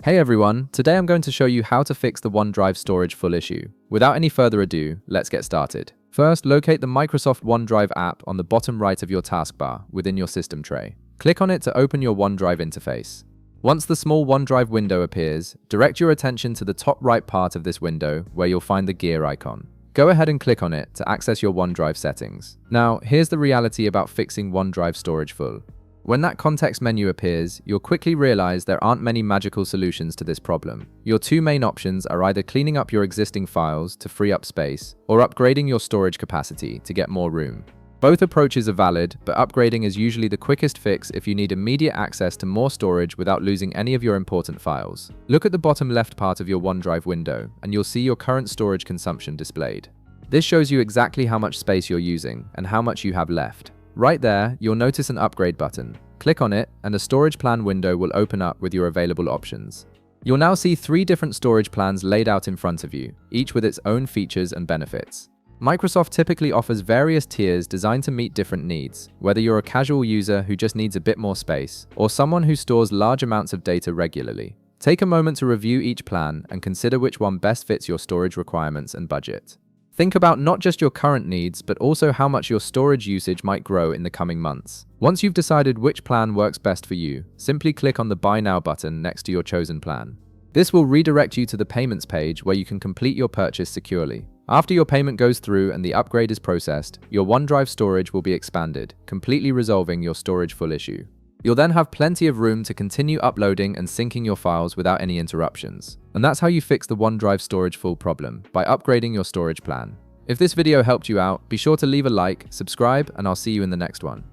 Hey everyone, today I'm going to show you how to fix the OneDrive storage full issue. Without any further ado, let's get started. First, locate the Microsoft OneDrive app on the bottom right of your taskbar within your system tray. Click on it to open your OneDrive interface. Once the small OneDrive window appears, direct your attention to the top right part of this window where you'll find the gear icon. Go ahead and click on it to access your OneDrive settings. Now, here's the reality about fixing OneDrive storage full. When that context menu appears, you'll quickly realize there aren't many magical solutions to this problem. Your two main options are either cleaning up your existing files to free up space, or upgrading your storage capacity to get more room. Both approaches are valid, but upgrading is usually the quickest fix if you need immediate access to more storage without losing any of your important files. Look at the bottom left part of your OneDrive window, and you'll see your current storage consumption displayed. This shows you exactly how much space you're using and how much you have left. Right there, you'll notice an upgrade button. Click on it, and a storage plan window will open up with your available options. You'll now see 3 different storage plans laid out in front of you, each with its own features and benefits. Microsoft typically offers various tiers designed to meet different needs, whether you're a casual user who just needs a bit more space, or someone who stores large amounts of data regularly. Take a moment to review each plan and consider which one best fits your storage requirements and budget. Think about not just your current needs, but also how much your storage usage might grow in the coming months. Once you've decided which plan works best for you, simply click on the Buy Now button next to your chosen plan. This will redirect you to the payments page where you can complete your purchase securely. After your payment goes through and the upgrade is processed, your OneDrive storage will be expanded, completely resolving your storage full issue. You'll then have plenty of room to continue uploading and syncing your files without any interruptions. And that's how you fix the OneDrive storage full problem, by upgrading your storage plan. If this video helped you out, be sure to leave a like, subscribe, and I'll see you in the next one.